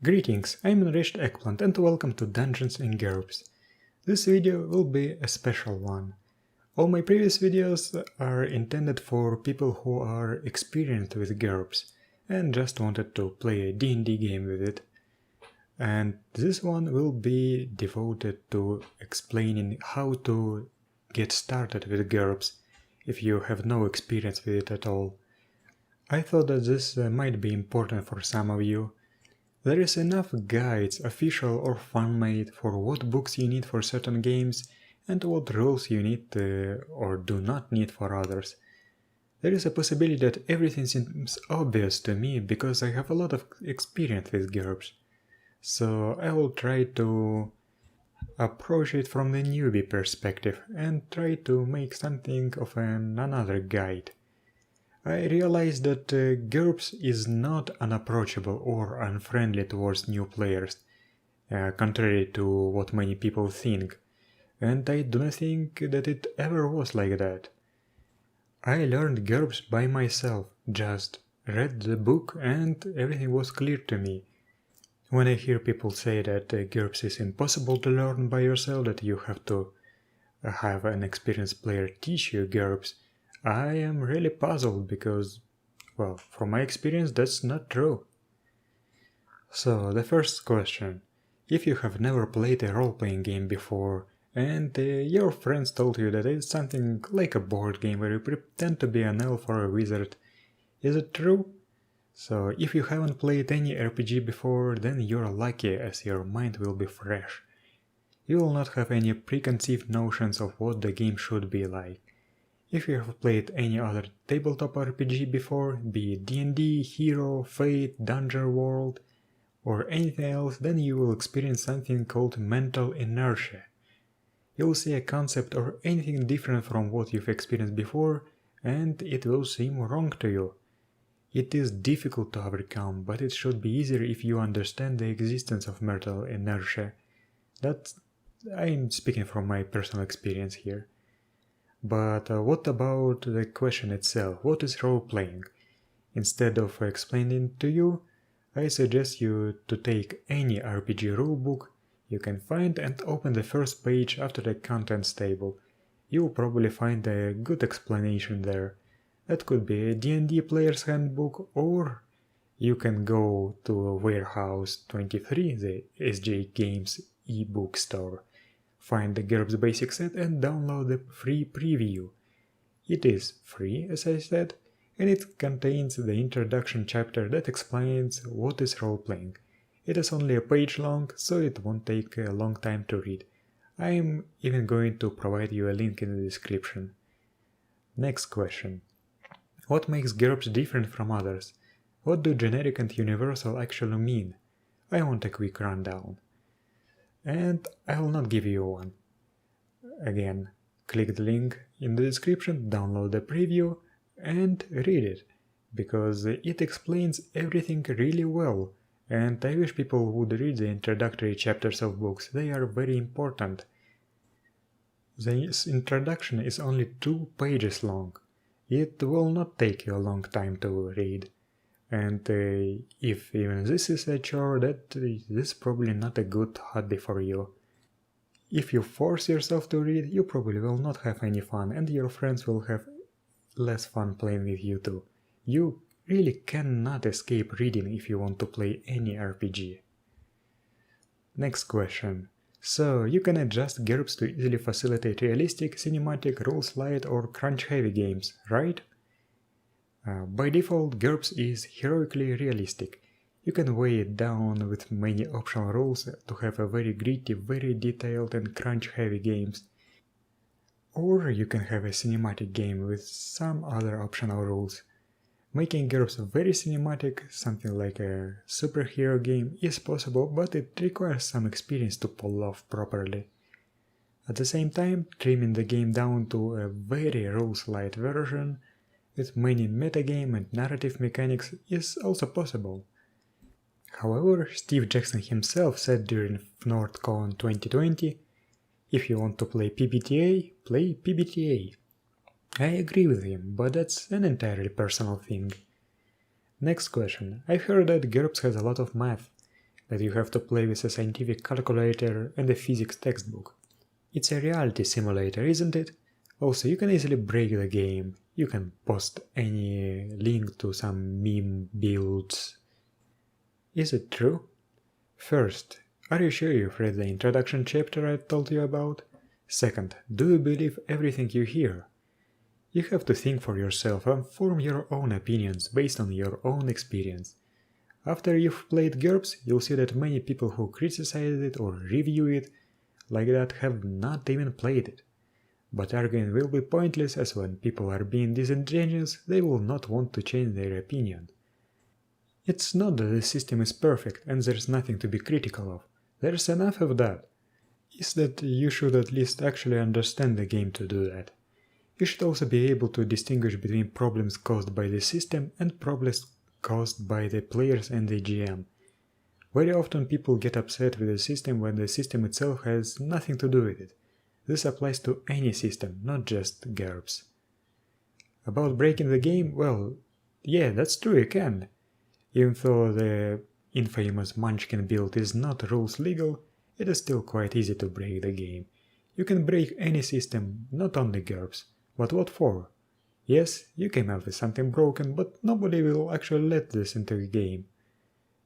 Greetings, I'm Enriched Eggplant and welcome to Dungeons and GURPS. This video will be a special one. All my previous videos are intended for people who are experienced with GURPS and just wanted to play a D&D game with it. And this one will be devoted to explaining how to get started with GURPS if you have no experience with it at all. I thought that this might be important for some of you. There is enough guides, official or fan-made, for what books you need for certain games and what rules you need or do not need for others. There is a possibility that everything seems obvious to me because I have a lot of experience with GURPS. So I will try to approach it from the newbie perspective and try to make something of another guide. I realized that GURPS is not unapproachable or unfriendly towards new players, contrary to what many people think, and I do not think that it ever was like that. I learned GURPS by myself, just read the book and everything was clear to me. When I hear people say that GURPS is impossible to learn by yourself, that you have to have an experienced player teach you GURPS, I am really puzzled because, well, from my experience that's not true. So, the first question. If you have never played a role-playing game before, and your friends told you that it's something like a board game where you pretend to be an elf or a wizard, is it true? So, if you haven't played any RPG before, then you're lucky as your mind will be fresh. You will not have any preconceived notions of what the game should be like. If you have played any other tabletop RPG before, be it D&D, Hero, Fate, Dungeon World, or anything else, then you will experience something called mental inertia. You'll see a concept or anything different from what you've experienced before, and it will seem wrong to you. It is difficult to overcome, but it should be easier if you understand the existence of mental inertia. I'm speaking from my personal experience here. But what about the question itself? What is role-playing? Instead of explaining to you, I suggest you to take any RPG rulebook you can find and open the first page after the contents table. You will probably find a good explanation there. That could be a D&D player's handbook, or you can go to Warehouse 23, the SJ Games ebook store. Find the GURPS basic set and download the free preview. It is free, as I said, and it contains the introduction chapter that explains what is role-playing. It is only a page long, so it won't take a long time to read. I am even going to provide you a link in the description. Next question. What makes GURPS different from others? What do generic and universal actually mean? I want a quick rundown. And I will not give you one. Again, click the link in the description, download the preview and read it, because it explains everything really well, and I wish people would read the introductory chapters of books. They are very important. The introduction is only 2 pages long. It will not take you a long time to read. And if even this is a chore, this is probably not a good hobby for you. If you force yourself to read, you probably will not have any fun, and your friends will have less fun playing with you too. You really cannot escape reading if you want to play any RPG. Next question. So, you can adjust GURPS to easily facilitate realistic, cinematic, rules-light or crunch-heavy games, right? By default, GURPS is heroically realistic. You can weigh it down with many optional rules to have a very gritty, very detailed and crunch-heavy games. Or you can have a cinematic game with some other optional rules. Making GURPS very cinematic, something like a superhero game, is possible, but it requires some experience to pull off properly. At the same time, trimming the game down to a very rules-light version with many metagame and narrative mechanics is also possible. However, Steve Jackson himself said during NordCon 2020, if you want to play PBTA, play PBTA. I agree with him, but that's an entirely personal thing. Next question. I've heard that GURPS has a lot of math. that you have to play with a scientific calculator and a physics textbook. It's a reality simulator, isn't it? Also, you can easily break the game. You can post any link to some meme builds. Is it true? First, are you sure you've read the introduction chapter I told you about? Second, do you believe everything you hear? You have to think for yourself and form your own opinions based on your own experience. After you've played GURPS, you'll see that many people who criticize it or review it like that have not even played it. But arguing will be pointless, as when people are being disingenuous, they will not want to change their opinion. It's not that the system is perfect and there's nothing to be critical of. There's enough of that. It's that you should at least actually understand the game to do that. You should also be able to distinguish between problems caused by the system and problems caused by the players and the GM. Very often people get upset with the system when the system itself has nothing to do with it. This applies to any system, not just GURPS. About breaking the game, well, yeah, that's true, you can. Even though the infamous Munchkin build is not rules legal, it is still quite easy to break the game. You can break any system, not only GURPS. But what for? Yes, you came out with something broken, but nobody will actually let this into the game.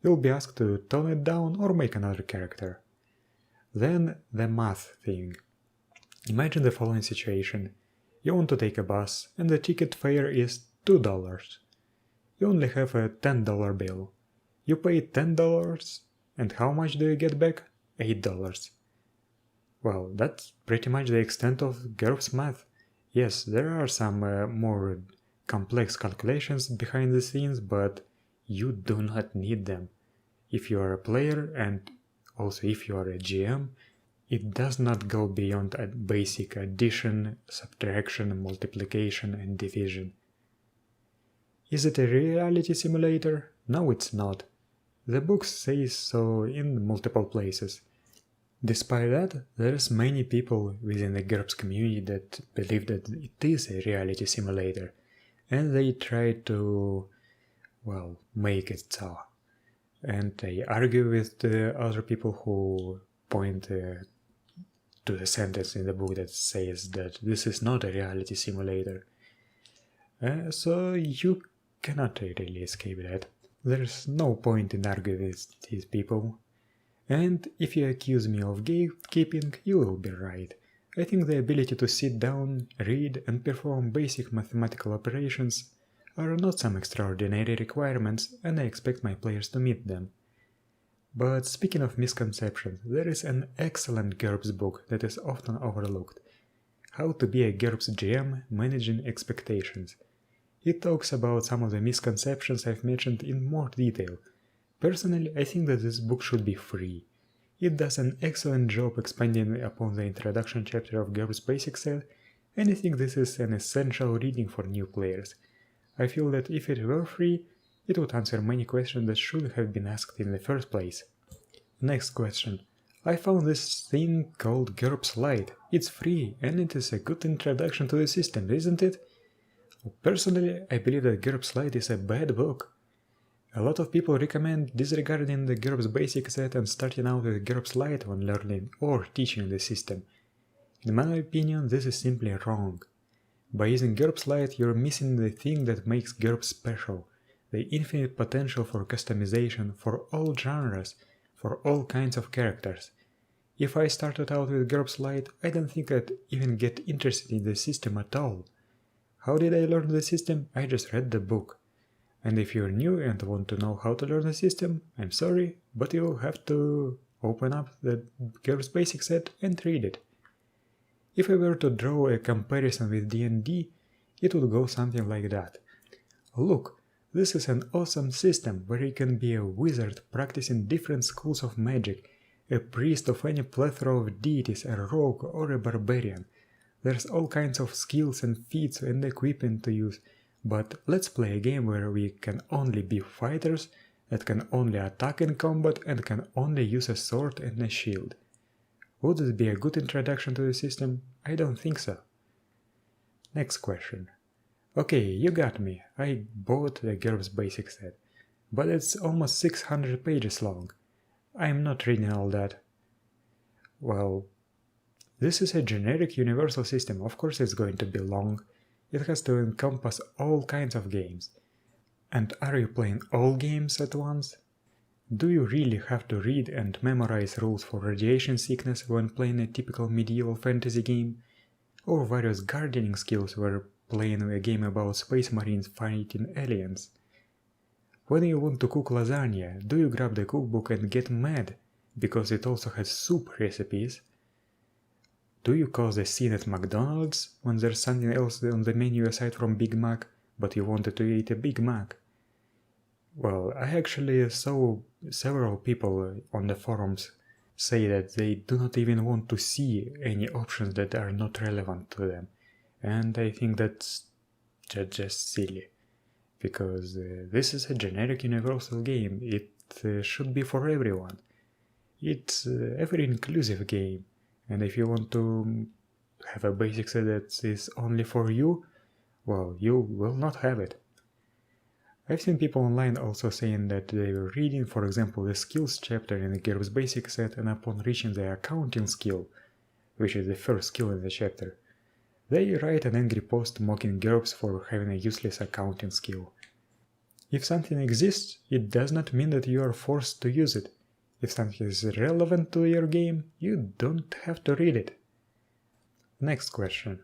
You'll be asked to tone it down or make another character. Then the math thing. Imagine the following situation. You want to take a bus, and the ticket fare is $2. You only have a $10 bill. You pay $10, and how much do you get back? $8. Well, that's pretty much the extent of GURPS math. Yes, there are some more complex calculations behind the scenes, but you do not need them. If you are a player, and also if you are a GM, it does not go beyond a basic addition, subtraction, multiplication, and division. Is it a reality simulator? No, it's not. The book says so in multiple places. Despite that, there's many people within the GURPS community that believe that it is a reality simulator, and they try to, well, make it so. And they argue with the other people who point to the sentence in the book that says that this is not a reality simulator. So you cannot really escape that. There's no point in arguing with these people. And if you accuse me of gatekeeping, you will be right. I think the ability to sit down, read, and perform basic mathematical operations are not some extraordinary requirements, and I expect my players to meet them. But speaking of misconceptions, there is an excellent GURPS book that is often overlooked. How to be a GURPS GM Managing Expectations. It talks about some of the misconceptions I've mentioned in more detail. Personally, I think that this book should be free. It does an excellent job expanding upon the introduction chapter of GURPS Basic Set, and I think this is an essential reading for new players. I feel that if it were free, it would answer many questions that should have been asked in the first place. Next question. I found this thing called GURPS Lite. It's free, and it is a good introduction to the system, isn't it? Personally, I believe that GURPS Lite is a bad book. A lot of people recommend disregarding the GURPS Basic Set and starting out with GURPS Lite when learning or teaching the system. In my opinion, this is simply wrong. By using GURPS Lite, you're missing the thing that makes GURPS special, the infinite potential for customization for all genres, for all kinds of characters. If I started out with GURPS Lite, I don't think I'd even get interested in the system at all. How did I learn the system? I just read the book. And if you're new and want to know how to learn the system, I'm sorry, but you'll have to open up the GURPS Basic Set and read it. If I were to draw a comparison with D&D, it would go something like that. Look, this is an awesome system where you can be a wizard practicing different schools of magic, a priest of any plethora of deities, a rogue or a barbarian. There's all kinds of skills and feats and equipment to use. But let's play a game where we can only be fighters, that can only attack in combat and can only use a sword and a shield. Would it be a good introduction to the system? I don't think so. Next question. Okay, you got me, I bought the GURPS Basic Set, but it's almost 600 pages long. I'm not reading all that. Well, this is a generic universal system, of course it's going to be long. It has to encompass all kinds of games. And are you playing all games at once? Do you really have to read and memorize rules for radiation sickness when playing a typical medieval fantasy game? Or various gardening skills when playing a game about space marines fighting aliens? When you want to cook lasagna, do you grab the cookbook and get mad because it also has soup recipes? Do you cause a scene at McDonald's when there's something else on the menu aside from Big Mac, but you wanted to eat a Big Mac? Well, I actually saw several people on the forums say that they do not even want to see any options that are not relevant to them. And I think that's just silly. Because this is a generic universal game, it should be for everyone. It's a very inclusive game, and if you want to have a basic set that is only for you, well, you will not have it. I've seen people online also saying that they were reading, for example, the skills chapter in the GURPS basic set, and upon reaching the accounting skill, which is the first skill in the chapter, they write an angry post mocking GURPS for having a useless accounting skill. If something exists, it does not mean that you are forced to use it. If something is relevant to your game, you don't have to read it. Next question.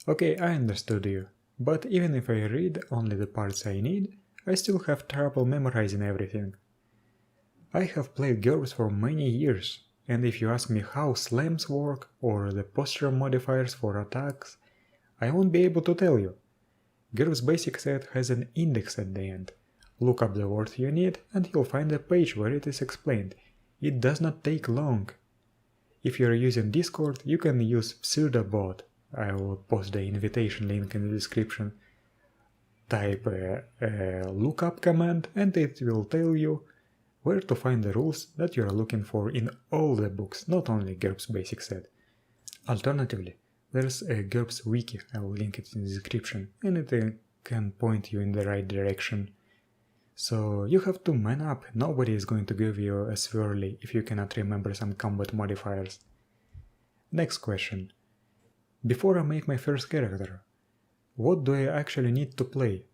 Okay, I understood you, but even if I read only the parts I need, I still have trouble memorizing everything. I have played GURPS for many years, and if you ask me how slams work or the posture modifiers for attacks, I won't be able to tell you. GURPS basic set has an index at the end. Look up the word you need and you'll find a page where it is explained. It does not take long. If you are using Discord, you can use pseudobot. I will post the invitation link in the description. Type a lookup command and it will tell you where to find the rules that you are looking for in all the books, not only GURPS basic set. Alternatively, there's a GURPS wiki, I will link it in the description, and it can point you in the right direction. So you have to man up, nobody is going to give you a swirly if you cannot remember some combat modifiers. Next question. Before I make my first character, what do I actually need to play?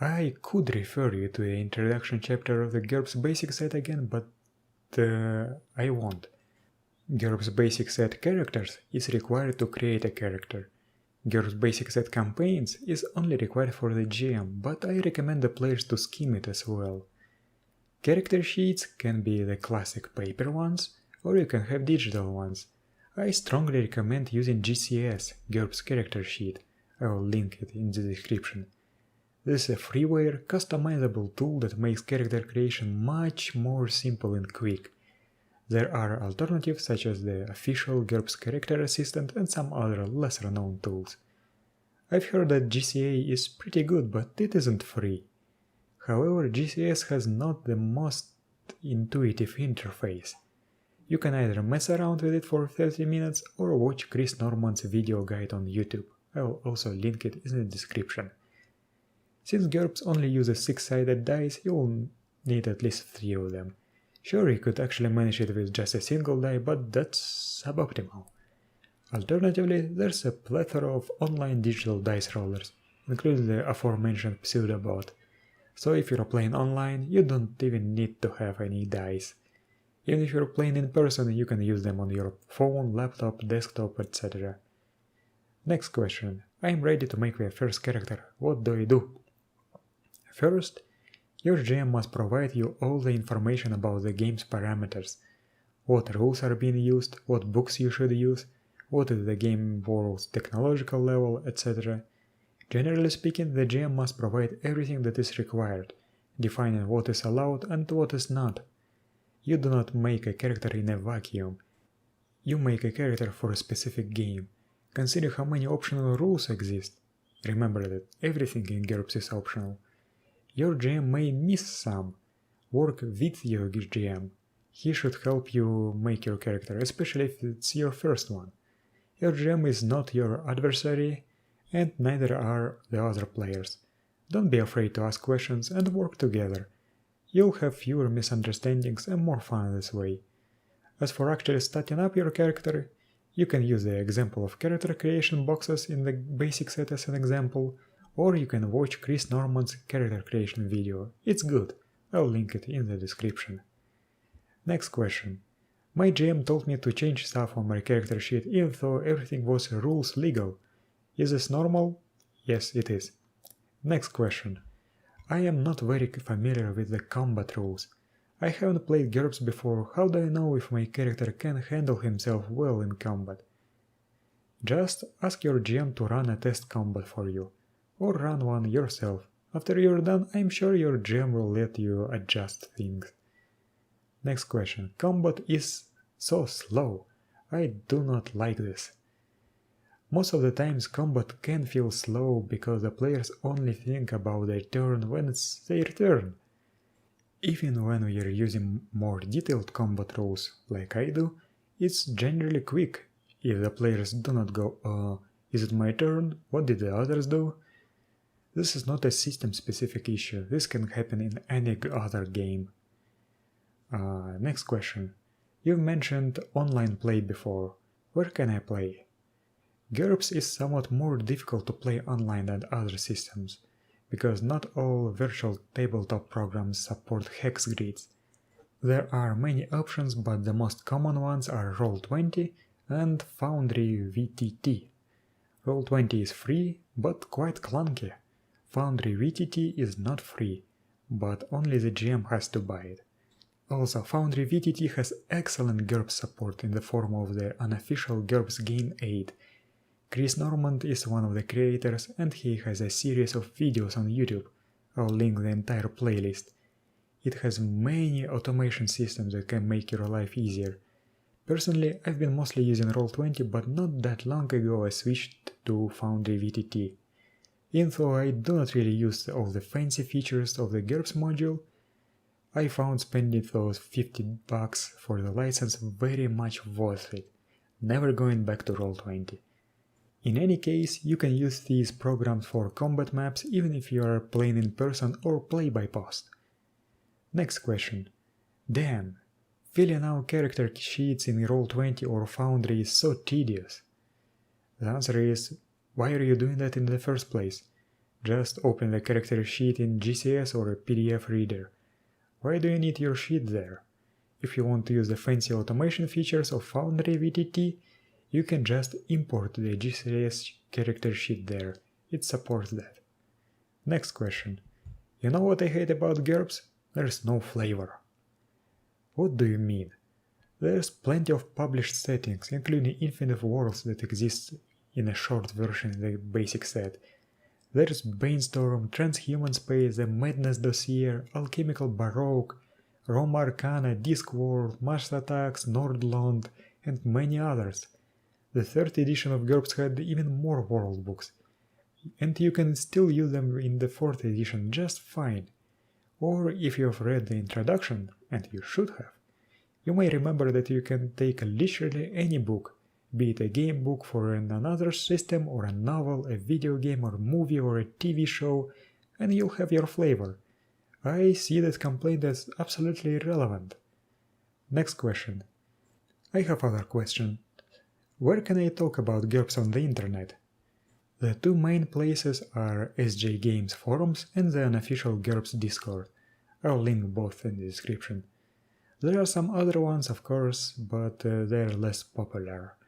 I could refer you to the introduction chapter of the GURPS basic set again, but I won't. GURPS basic set characters is required to create a character. GURPS basic set campaigns is only required for the GM, but I recommend the players to skim it as well. Character sheets can be the classic paper ones, or you can have digital ones. I strongly recommend using GCS, GURPS character sheet. I will link it in the description. This is a freeware, customizable tool that makes character creation much more simple and quick. There are alternatives such as the official GURPS Character Assistant and some other lesser known tools. I've heard that GCA is pretty good, but it isn't free. However, GCS has not the most intuitive interface. You can either mess around with it for 30 minutes or watch Chris Norman's video guide on YouTube. I'll also link it in the description. Since GURPS only uses 6-sided dice, you'll need at least 3 of them. Sure, you could actually manage it with just a single die, but that's suboptimal. Alternatively, there's a plethora of online digital dice rollers, including the aforementioned pseudobot. So if you're playing online, you don't even need to have any dice. Even if you're playing in person, you can use them on your phone, laptop, desktop, etc. Next question. I'm ready to make my first character. What do I do? First, your GM must provide you all the information about the game's parameters. What rules are being used, what books you should use, what is the game world's technological level, etc. Generally speaking, the GM must provide everything that is required, defining what is allowed and what is not. You do not make a character in a vacuum. You make a character for a specific game. Consider how many optional rules exist. Remember that everything in GURPS is optional. Your GM may miss some. Work with your GM. He should help you make your character, especially if it's your first one. Your GM is not your adversary, and neither are the other players. Don't be afraid to ask questions and work together. You'll have fewer misunderstandings and more fun this way. As for actually starting up your character, you can use the example of character creation boxes in the basic set as an example, or you can watch Chris Norman's character creation video. It's good. I'll link it in the description. Next question. My GM told me to change stuff on my character sheet even though everything was rules legal. Is this normal? Yes, it is. Next question. I am not very familiar with the combat rules. I haven't played GURPS before, how do I know if my character can handle himself well in combat? Just ask your GM to run a test combat for you, or run one yourself. After you're done, I'm sure your GM will let you adjust things. Next question. Combat is so slow. I do not like this. Most of the times combat can feel slow because the players only think about their turn when it's their turn. Even when we are using more detailed combat rules, like I do, it's generally quick if the players do not go, is it my turn? What did the others do? This is not a system-specific issue, this can happen in any other game. Next question. You've mentioned online play before. Where can I play? GURPS is somewhat more difficult to play online than other systems, because not all virtual tabletop programs support hex grids. There are many options, but the most common ones are Roll20 and Foundry VTT. Roll20 is free, but quite clunky. Foundry VTT is not free, but only the GM has to buy it. Also, Foundry VTT has excellent GURPS support in the form of the unofficial GURPS game aid. Chris Norman is one of the creators and he has a series of videos on YouTube. I'll link the entire playlist. It has many automation systems that can make your life easier. Personally, I've been mostly using Roll20, but not that long ago I switched to Foundry VTT. Even though I do not really use all the fancy features of the GURPS module, I found spending those $50 for the license very much worth it, never going back to Roll20. In any case, you can use these programs for combat maps even if you are playing in person or play by post. Next question. Dan, filling out character sheets in Roll20 or Foundry is so tedious. The answer is, why are you doing that in the first place? Just open the character sheet in GCS or a PDF reader. Why do you need your sheet there? If you want to use the fancy automation features of Foundry VTT, you can just import the GCS character sheet there. It supports that. Next question. You know what I hate about GURPS? There's no flavor. What do you mean? There's plenty of published settings, including infinite worlds that exist in a short version in the basic set. There's Brainstorm, Transhuman Space, the Madness Dossier, Alchemical Baroque, Roma Arcana, Discworld, Mars Attacks, Nordland, and many others. The 3rd edition of GURPS had even more world books, and you can still use them in the 4th edition just fine. Or if you have read the introduction, and you should have, you may remember that you can take literally any book, be it a game book for another system or a novel, a video game or movie or a TV show, and you'll have your flavor. I see that complaint as absolutely irrelevant. Next question. I have other question. Where can I talk about GURPS on the internet? The two main places are SJ Games forums and the unofficial GURPS Discord. I'll link both in the description. There are some other ones, of course, but they're less popular.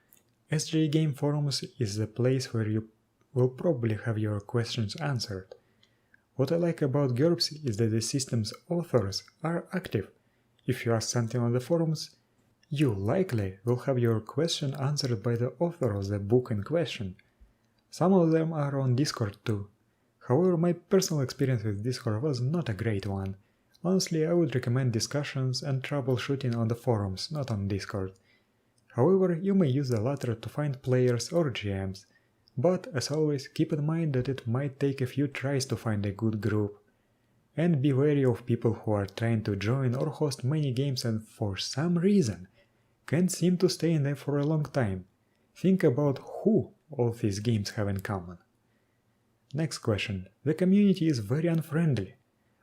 SJ Game forums is the place where you will probably have your questions answered. What I like about GURPS is that the system's authors are active. If you ask something on the forums, you likely will have your question answered by the author of the book in question. Some of them are on Discord too. However, my personal experience with Discord was not a great one. Honestly, I would recommend discussions and troubleshooting on the forums, not on Discord. However, you may use the latter to find players or GMs, but as always, keep in mind that it might take a few tries to find a good group. And be wary of people who are trying to join or host many games and for some reason can't seem to stay in them for a long time. Think about who all these games have in common. Next question. The community is very unfriendly.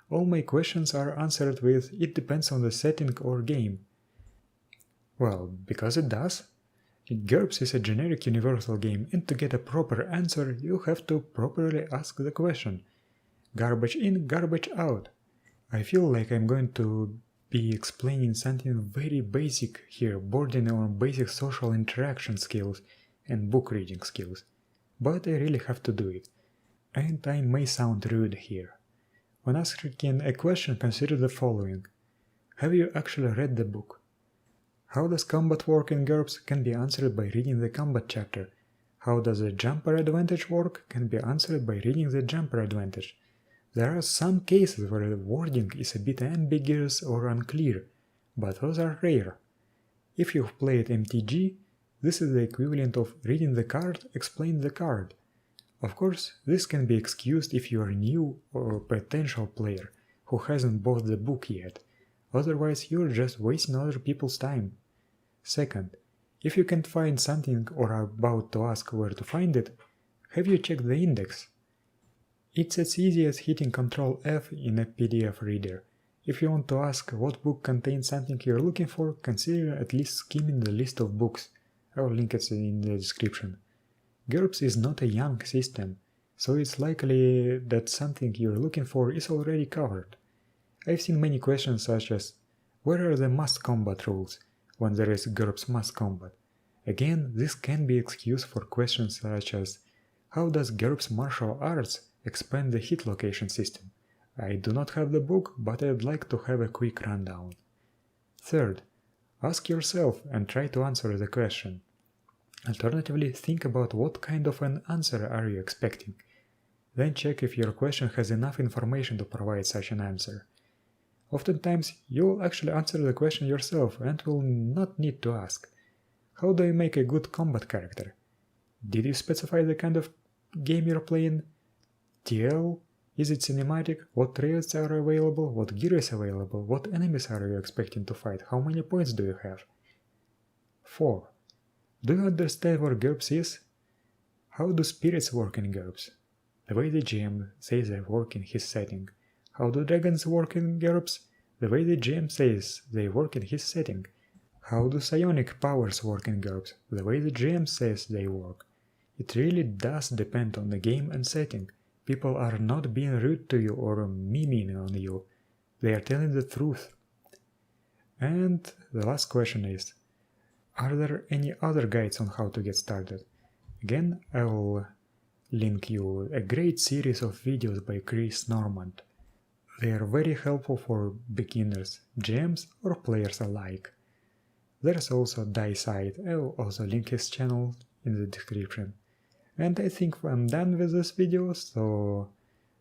All my questions are answered with "it depends on the setting or game." Well, because it does. GURPS is a generic universal game, and to get a proper answer you have to properly ask the question. Garbage in, garbage out. I feel like I'm going to be explaining something very basic here, bordering on basic social interaction skills and book reading skills. But I really have to do it. And I may sound rude here. When asking a question, consider the following. Have you actually read the book? How does combat work in GURPS can be answered by reading the combat chapter. How does the jumper advantage work can be answered by reading the jumper advantage. There are some cases where the wording is a bit ambiguous or unclear, but those are rare. If you've played MTG, this is the equivalent of reading the card, explain the card. Of course, this can be excused if you are new or a potential player who hasn't bought the book yet, otherwise you're just wasting other people's time. Second, if you can't find something or are about to ask where to find it, have you checked the index? It's as easy as hitting Ctrl F in a PDF reader. If you want to ask what book contains something you're looking for, consider at least skimming the list of books. I'll link it in the description. GURPS is not a young system, so it's likely that something you're looking for is already covered. I've seen many questions such as, where are the must combat rules, when there is GURPS must combat? Again, this can be excused for questions such as, how does GURPS martial arts expand the hit location system? I do not have the book, but I'd like to have a quick rundown. Third, ask yourself and try to answer the question. Alternatively, think about what kind of an answer are you expecting. Then check if your question has enough information to provide such an answer. Oftentimes, you will actually answer the question yourself and will not need to ask. How do I make a good combat character? Did you specify the kind of game you're playing? TL? Is it cinematic? What traits are available? What gear is available? What enemies are you expecting to fight? How many points do you have? 4. Do you understand what GURPS is? How do spirits work in GURPS? The way the GM says they work in his setting. How do dragons work in GURPS? The way the GM says they work in his setting. How do psionic powers work in GURPS? The way the GM says they work. It really does depend on the game and setting. People are not being rude to you or memeing on you. They are telling the truth. And the last question is, are there any other guides on how to get started? Again, I will link you a great series of videos by Chris Normand. They are very helpful for beginners, GMs or players alike. There's also Dyside, I will also link his channel in the description. And I think I'm done with this video, so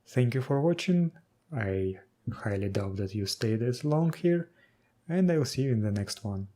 thank you for watching. I highly doubt that you stayed as long here, and I'll see you in the next one.